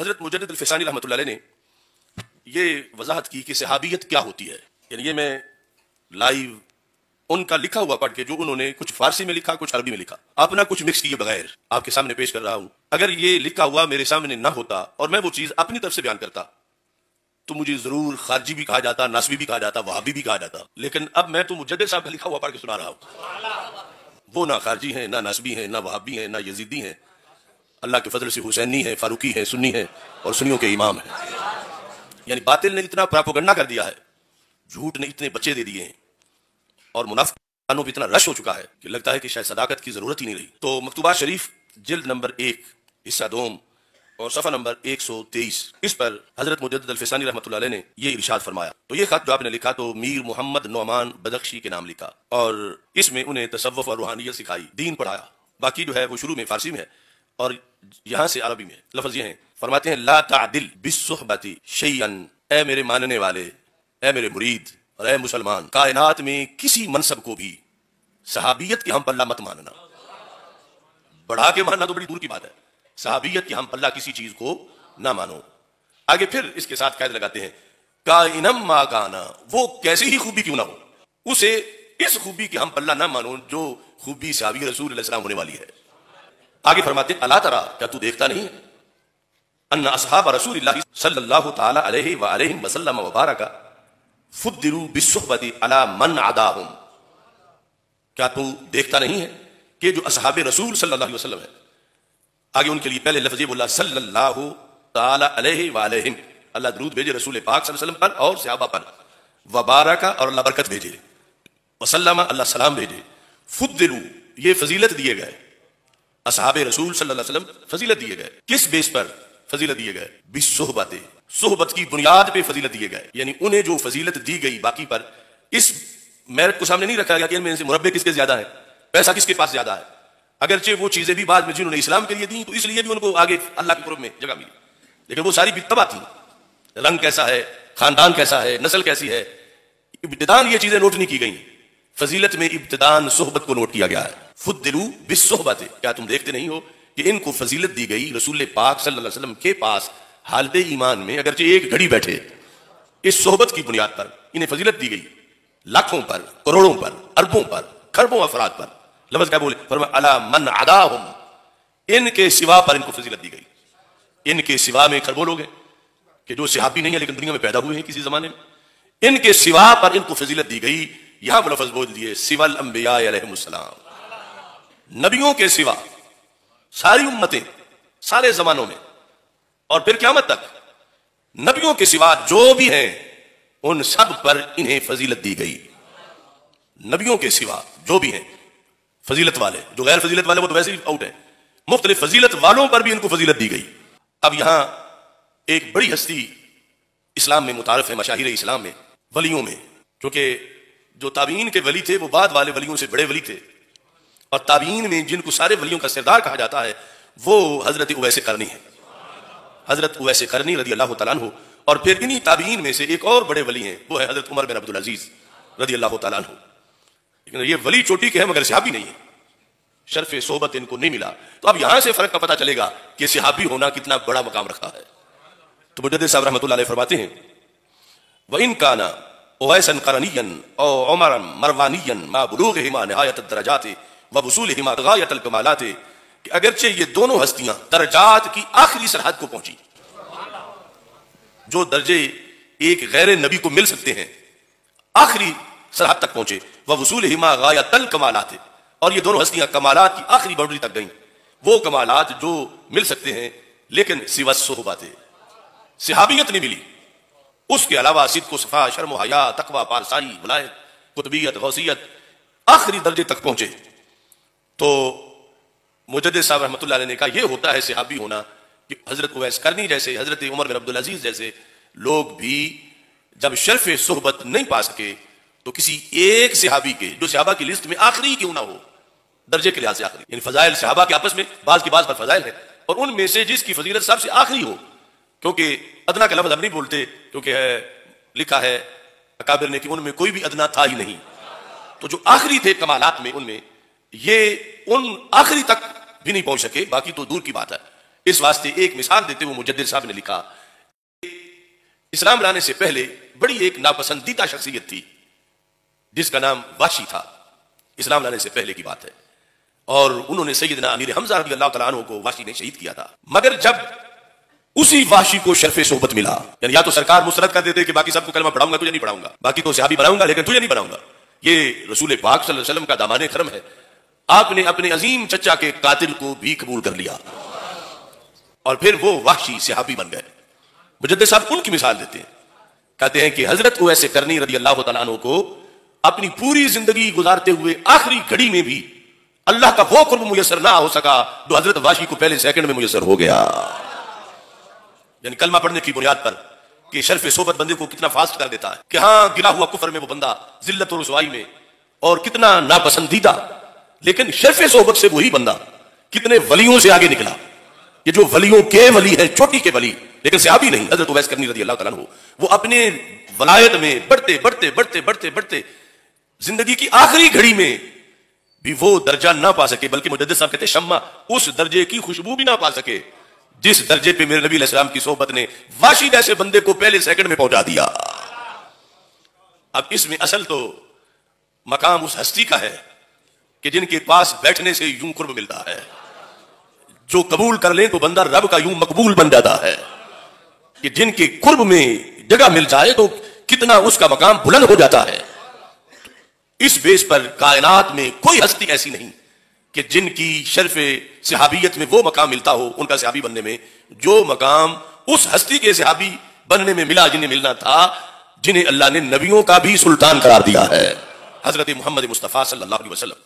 حضرت مجدد الفسانی رحمۃ اللہ علیہ نے یہ وضاحت کی کہ صحابیت کیا ہوتی ہے. یعنی یہ میں لائیو ان کا لکھا ہوا پڑھ کے، جو انہوں نے کچھ فارسی میں لکھا کچھ عربی میں لکھا، اپنا کچھ مکس کیے بغیر آپ کے سامنے پیش کر رہا ہوں. اگر یہ لکھا ہوا میرے سامنے نہ ہوتا اور میں وہ چیز اپنی طرف سے بیان کرتا تو مجھے ضرور خارجی بھی کہا جاتا، ناسبی بھی کہا جاتا، وہابی بھی کہا جاتا. لیکن اب میں تو مجدد صاحب کا لکھا ہوا پڑھ کے سنا رہا ہوں. وہ نہ خارجی ہیں، نہ ناسبی ہیں، نہ وہابی ہیں، نہ یزیدی ہیں. اللہ کے فضل سے حسینی ہیں، فاروقی ہیں، سنی ہیں اور سنیوں کے امام ہیں. یعنی باطل نے اتنا پراپوگنڈا کر دیا ہے، جھوٹ نے اتنے بچے دے دیے ہیں اور منافقانوں پہ اتنا رش ہو چکا ہے کہ لگتا ہے کہ شاید صداقت کی ضرورت ہی نہیں رہی. تو مکتوبات شریف جلد نمبر 1 حصہ 2 اور صفحہ نمبر 123 اس پر حضرت مجدد الفسانی رحمۃ اللہ علیہ نے یہ ارشاد فرمایا. تو یہ خط جو آپ نے لکھا تو میر محمد نعمان بدخشی کے نام لکھا اور اس میں انہیں تصوف اور روحانیت سکھائی، دین پڑھایا. باقی جو ہے وہ شروع میں فارسی میں ہے اور یہاں سے عربی میں. لفظ یہ ہیں، فرماتے ہیں لا تعدل بالصحبت شیئا، اے میرے ماننے والے، اے میرے مرید اور اے مسلمان، کائنات میں کسی منصب کو بھی صحابیت کے ہم پلہ مت ماننا. بڑھا کے ماننا تو بڑی دور کی بات ہے، صحابیت کے ہم پلہ کسی چیز کو نہ مانو. آگے پھر اس کے ساتھ قید لگاتے ہیں کائنم ما کانا، وہ کیسی ہی خوبی کیوں نہ ہو، اسے اس خوبی کے ہم پلہ نہ مانو جو خوبی صحابی رسول علیہ السلام ہونے والی ہے. آگے فرماتے ہیں الا ترى، کیا تو دیکھتا نہیں ہے، ان اصحاب رسول اللہ صلی اللہ تعالی علیہ وآلہ وسلم وبارک فضلوا بالصحبۃ علی من عداهم. کیا تو دیکھتا نہیں ہے کہ جو اصحاب رسول صلی اللہ علیہ وسلم ہے، آگے ان کے لیے پہلے لفظ یہ بولا صلی اللہ تعالی علیہ وآلہ، اللہ درود بھیجے رسول پاک صلی اللہ علیہ وسلم پر اور صحابہ پر، وبارک اور اللہ برکت بھیجے، وسلم اللہ سلام بھیجے. فضلوا یہ فضیلت دیے گئے، اصحاب رسول صلی اللہ علیہ وسلم فضیلت دیے گئے. کس بیس پر فضیلت دیے گئے؟ بالصحبت، صحبت کی بنیاد پہ فضیلت دیے گئے. یعنی انہیں جو فضیلت دی گئی باقی پر اس میرٹ کو سامنے نہیں رکھا گیا کہ ان میں سے مربے کس کے زیادہ ہیں، پیسہ کس کے پاس زیادہ ہے. اگرچہ وہ چیزیں بھی بعد میں جنہوں نے اسلام کے لیے دی تو اس لیے بھی ان کو آگے اللہ کے قرب میں جگہ ملی، لیکن وہ ساری بھی تباہ تھی. رنگ کیسا ہے، خاندان کیسا ہے، نسل کیسی ہے، ابتدان یہ چیزیں نوٹ نہیں کی گئی. فضیلت میں ابتدان صحبت کو نوٹ کیا گیا ہے. فضلوا بالصحبت، کیا تم دیکھتے نہیں ہو کہ ان کو فضیلت دی گئی رسول پاک صلی اللہ علیہ وسلم کے پاس حالت ایمان میں، اگرچہ ایک گھڑی بیٹھے اس صحبت کی بنیاد پر انہیں فضیلت دی گئی، لاکھوں پر، کروڑوں پر، اربوں پر، کھربوں افراد پر. لفظ کیا بولے؟ فرمایا الا من عداهم، ان کے سوا پر ان کو فضیلت دی گئی. ان کے سوا میں کھربوں لوگ ہیں کہ جو صحابی نہیں ہیں لیکن دنیا میں پیدا ہوئے ہیں کسی زمانے میں، ان کے سوا پر ان کو فضیلت دی گئی. یہاں وہ لفظ بول دیے سوا الانبیاء علیہم السلام، نبیوں کے سوا ساری امتیں سارے زمانوں میں اور پھر قیامت تک نبیوں کے سوا جو بھی ہیں ان سب پر انہیں فضیلت دی گئی. نبیوں کے سوا جو بھی ہیں فضیلت والے، جو غیر فضیلت والے وہ تو ویسے ہی آؤٹ ہیں، مختلف فضیلت والوں پر بھی ان کو فضیلت دی گئی. اب یہاں ایک بڑی ہستی اسلام میں متعارف ہے، مشاہیر اسلام میں، ولیوں میں، کیونکہ جو تابعین کے ولی تھے وہ بعد والے ولیوں سے بڑے ولی تھے، اور تابعین میں جن کو سارے ولیوں کا سردار کہا جاتا ہے وہ حضرت اویس قرنی ہے. حضرت اویس قرنی رضی اللہ تعالیٰ عنہ. اور پھر انہی تابعین میں سے ایک اور بڑے ولی ہیں، وہ ہے حضرت عمر بن عبد العزیز رضی اللہ تعالیٰ عنہ. لیکن یہ ولی چوٹی کے ہیں مگر صحابی نہیں ہے، شرف صحبت ان کو نہیں ملا. تو اب یہاں سے فرق کا پتہ چلے گا کہ صحابی ہونا کتنا بڑا مقام رکھا ہے. تو مجدد صاحب رحمۃ اللہ علیہ فرماتے ہیں وَإِن كَانَ اویسا قرنیا او عمرا مروانیا ما بلوغہما نہایت الدرجات ووصولہما غایت الکمالات، کہ اگرچہ یہ دونوں ہستیاں درجات کی آخری سرحد کو پہنچی، جو درجے ایک غیر نبی کو مل سکتے ہیں آخری سرحد تک پہنچے، ووصولہما غایت الکمالات، اور یہ دونوں ہستیاں کمالات کی آخری باؤنڈری تک گئیں، وہ کمالات جو مل سکتے ہیں لیکن سوى الصحبت، صحابیت نہیں ملی، اس کے علاوہ صدق و صفا، شرم و حیا، تقوی، پارسائی، ولایت، قطبیت، غوثیت، آخری درجے تک پہنچے. تو مجدد صاحب رحمۃ اللہ علیہ نے کہا یہ ہوتا ہے صحابی ہونا کہ حضرت اویس قرنی جیسے، حضرت عمر بن عبد العزیز جیسے لوگ بھی جب شرف صحبت نہیں پا سکے تو کسی ایک صحابی کے جو صحابہ کی لسٹ میں آخری کیوں نہ ہو، درجے کے لحاظ سے آخری، یعنی فضائل صحابہ کے آپس میں بعض کے بعض پر فضائل ہیں، اور ان میں سے جس کی فضیلت سب سے آخری ہو، کیونکہ ادنا کا لفظ ہم نہیں بولتے کیونکہ ہے لکھا ہے اکابر نے کہ ان میں کوئی بھی ادنا تھا ہی نہیں. تو جو آخری تھے کمالات میں ان میں، یہ ان آخری تک بھی نہیں پہنچ سکے، باقی تو دور کی بات ہے. اس واسطے ایک مثال دیتے ہوئے مجدد صاحب نے لکھا، اسلام لانے سے پہلے بڑی ایک ناپسندیدہ شخصیت تھی جس کا نام واشی تھا، اسلام لانے سے پہلے کی بات ہے، اور انہوں نے سیدنا امیر حمزہ رضی اللہ تعالیٰ عنہ کو واشی نے شہید کیا تھا۔ مگر جب اسی واشی کو شرف صحبت ملا، یعنی یا تو سرکار مسترد کر دیتے کہ باقی سب کو کلمہ پڑھاؤں گا، تجھے نہیں پڑھاؤں گا، باقی تو صحابی بناؤں گا لیکن تجھے نہیں بناؤں گا، یہ رسول پاک صلی اللہ علیہ وسلم کا دامان کرم ہے، آپ نے اپنے عظیم چچا کے قاتل کو بھی قبول کر لیا اور پھر وہ وحشی صحابی بن گئے۔ مجدد صاحب ان کی مثال دیتے ہیں، کہتے ہیں کہ حضرت اویس قرنی رضی اللہ تعالیٰ عنہ کو اپنی پوری زندگی گزارتے ہوئے آخری گھڑی میں بھی اللہ کا وہ قرب میسر نہ ہو سکا جو حضرت واشی کو پہلے سیکنڈ میں میسر ہو گیا۔ یعنی کلمہ پڑھنے کی بنیاد پر کہ شرف صحبت بندے کو کتنا فاسٹ کر دیتا ہے، کہ ہاں گرا ہوا کفر میں وہ بندہ ذلت و رسوائی میں اور کتنا ناپسندیدہ، لیکن شرف صحبت سے وہی بندہ کتنے ولیوں سے آگے نکلا۔ یہ جو ولیوں کے ولی ہیں، چوٹی کے ولی، لیکن صحابی نہیں، حضرت اویس قرنی رضی اللہ تعالیٰ عنہ، وہ اپنے ولایت میں بڑھتے بڑھتے بڑھتے بڑھتے بڑھتے زندگی کی آخری گھڑی میں بھی وہ درجہ نہ پا سکے، بلکہ مجدد صاحب کہتے ہیں شمع اس درجے کی خوشبو بھی نہ پا سکے جس درجے پہ میرے نبی علیہ السلام کی صحبت نے واشی جیسے بندے کو پہلے سیکنڈ میں پہنچا دیا۔ اب اس میں اصل تو مقام اس ہستی کا ہے کہ جن کے پاس بیٹھنے سے یوں قرب ملتا ہے، جو قبول کر لیں تو بندہ رب کا یوں مقبول بن جاتا ہے، کہ جن کے قرب میں جگہ مل جائے تو کتنا اس کا مقام بلند ہو جاتا ہے۔ اس بیس پر کائنات میں کوئی ہستی ایسی نہیں کہ جن کی شرف صحابیت میں وہ مقام ملتا ہو ان کا صحابی بننے میں، جو مقام اس ہستی کے صحابی بننے میں ملا جنہیں ملنا تھا، جنہیں اللہ نے نبیوں کا بھی سلطان قرار دیا ہے، حضرت محمد مصطفیٰ صلی اللہ علیہ وسلم۔